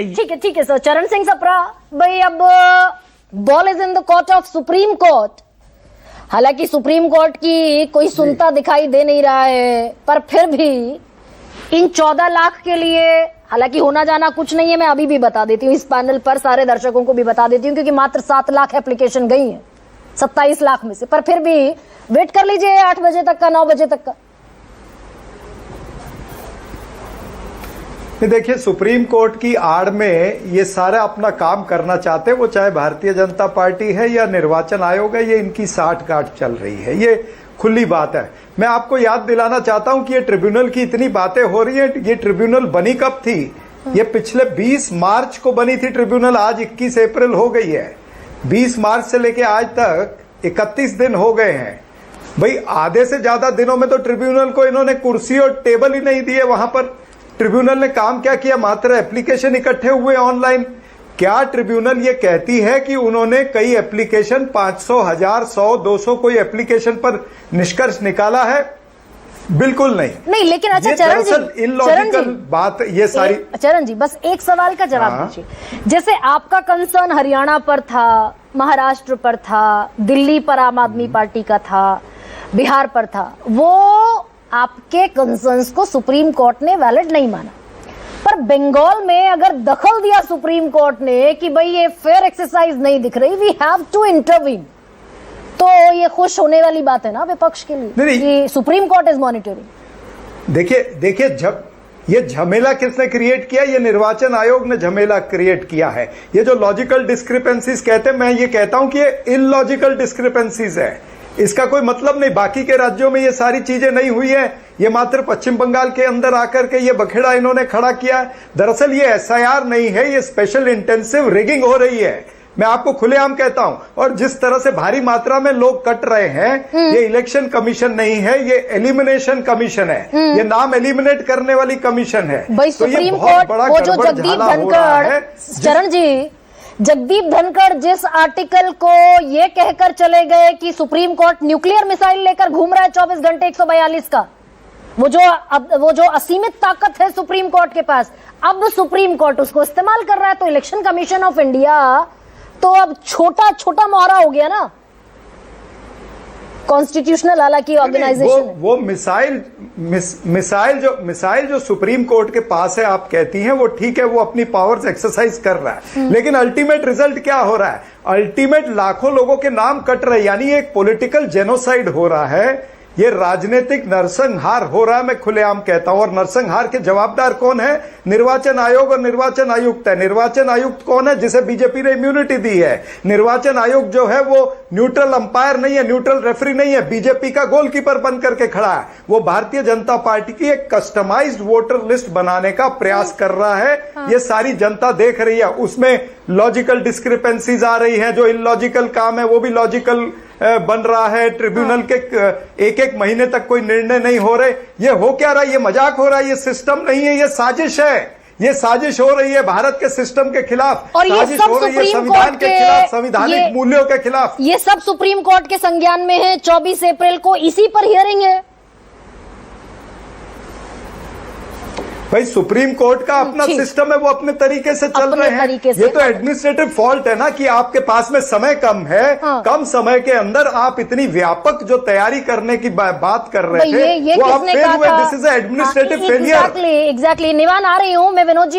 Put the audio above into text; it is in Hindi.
ठीक है सर। चरण सिंह सप्रा भाई, अब ball is in the court of supreme court. हालांकि सुप्रीम कोर्ट की कोई सुनता दिखाई दे नहीं रहा है, पर फिर भी इन 14 लाख के लिए हालांकि होना जाना कुछ नहीं है। मैं अभी भी बता देती हूँ इस पैनल पर, सारे दर्शकों को भी बता देती हूँ, क्योंकि मात्र 7 लाख एप्लीकेशन गई है 27 लाख में से। पर फिर भी वेट कर लीजिए 8 बजे तक का, 9 बजे तक का। देखिए, सुप्रीम कोर्ट की आड़ में ये सारा अपना काम करना चाहते हैं, वो चाहे भारतीय जनता पार्टी है या निर्वाचन आयोग है, ये इनकी साठगांठ चल रही है, ये खुली बात है। मैं आपको याद दिलाना चाहता हूं कि ये ट्रिब्यूनल की इतनी बातें हो रही है, ये ट्रिब्यूनल बनी कब थी? ये पिछले 20 मार्च को बनी थी ट्रिब्यूनल, आज 21 अप्रैल हो गई है। 20 मार्च से लेके आज तक 31 दिन हो गए हैं। भाई, आधे से ज्यादा दिनों में तो ट्रिब्यूनल को इन्होंने कुर्सी और टेबल ही नहीं दिए। वहां पर ट्रिब्यूनल ने काम क्या किया? मात्र एप्लीकेशन इकट्ठे हुए ऑनलाइन। क्या ट्रिब्यूनल ये कहती है कि उन्होंने कई एप्लीकेशन 500, 1000, 100, 200 कोई एप्लीकेशन पर निष्कर्ष निकाला है? बिल्कुल नहीं। लेकिन अच्छा चरण जी, इलॉजिकल बात ये सारी। चरण जी, बस एक सवाल का जवाब दीजिए। जैसे आपका कंसर्न हरियाणा पर था, महाराष्ट्र पर था, दिल्ली पर आम आदमी पार्टी का था, बिहार पर था, वो आपके कंसर्न्स को सुप्रीम कोर्ट ने वैलिड नहीं माना। पर बंगाल में अगर दखल दिया सुप्रीम कोर्ट ने कि भाई ये फेयर एक्सरसाइज नहीं दिख रही, वी हैव टू इंटरवीन, तो ये खुश होने वाली बात है ना विपक्ष के लिए कि सुप्रीम कोर्ट इज मॉनिटरिंग। देखिए, जब ये झमेला किसने क्रिएट किया? ये निर्वाचन आयोग ने झमेला क्रिएट किया है। ये जो लॉजिकल डिस्क्रिपेंसीज कहते हैं, मैं ये कहता हूं कि ये इलॉजिकल डिस्क्रिपेंसीज है। इसका कोई मतलब नहीं। बाकी के राज्यों में ये सारी चीजें नहीं हुई है, ये मात्र पश्चिम बंगाल के अंदर आकर के ये बखेड़ा इन्होंने खड़ा किया। दरअसल ये एसआईआर नहीं है, ये स्पेशल इंटेंसिव रिगिंग हो रही है। मैं आपको खुलेआम कहता हूं। और जिस तरह से भारी मात्रा में लोग कट रहे हैं, ये इलेक्शन कमीशन नहीं है, ये एलिमिनेशन कमीशन है। ये नाम एलिमिनेट करने वाली कमीशन है। भाई, तो सुप्रीम कोर्ट वो जो जगदीप धनखड़, चरण जी, जगदीप धनखड़ जिस आर्टिकल को ये कहकर चले गए कि सुप्रीम कोर्ट न्यूक्लियर मिसाइल लेकर घूम रहा है 24 घंटे 142 का, वो जो असीमित ताकत है सुप्रीम कोर्ट के पास, अब सुप्रीम कोर्ट उसको इस्तेमाल कर रहा है। तो इलेक्शन कमीशन ऑफ इंडिया तो अब छोटा छोटा मोहरा हो गया ना, कॉन्स्टिट्यूशनल हालांकि ऑर्गेनाइजेशन। वो मिसाइल जो सुप्रीम कोर्ट के पास है, आप कहती हैं, वो ठीक है, वो अपनी पावर्स एक्सरसाइज कर रहा है, लेकिन अल्टीमेट रिजल्ट क्या हो रहा है? अल्टीमेट लाखों लोगों के नाम कट रहे हैं, यानी एक पॉलिटिकल जेनोसाइड हो रहा है, ये राजनीतिक नरसंहार हो रहा है। मैं खुलेआम कहता हूं। और नरसंहार के जवाबदार कौन है? निर्वाचन आयोग और निर्वाचन आयुक्त है। निर्वाचन आयुक्त कौन है? जिसे बीजेपी ने इम्यूनिटी दी है। निर्वाचन आयोग जो है वो न्यूट्रल अंपायर नहीं है, न्यूट्रल रेफरी नहीं है, बीजेपी का गोलकीपर बन करके खड़ा है। वो भारतीय जनता पार्टी की एक कस्टमाइज्ड वोटर लिस्ट बनाने का प्रयास कर रहा है। ये सारी जनता देख रही है। उसमें लॉजिकल डिस्क्रिपेंसीज आ रही है। जो इलॉजिकल काम है वो भी लॉजिकल बन रहा है। ट्रिब्यूनल के एक महीने तक कोई निर्णय नहीं हो रहे। ये हो क्या रहा है? ये मजाक हो रहा है, ये सिस्टम नहीं है, ये साजिश है। ये साजिश हो रही है भारत के सिस्टम के खिलाफ, और ये सब सुप्रीम कोर्ट के खिलाफ, संवैधानिक मूल्यों के खिलाफ। ये सब सुप्रीम कोर्ट के संज्ञान में है। 24 अप्रैल को इसी पर हियरिंग है। भाई, सुप्रीम कोर्ट का अपना सिस्टम है, वो अपने तरीके से चल रहे हैं। ये तो एडमिनिस्ट्रेटिव फॉल्ट है ना कि आपके पास में समय कम है। कम समय के अंदर आप इतनी व्यापक जो तैयारी करने की बात कर रहे थे, वो आप फेल हुए। This is administrative failure. Exactly. निवान आ रही हूं मैं, विनोद जी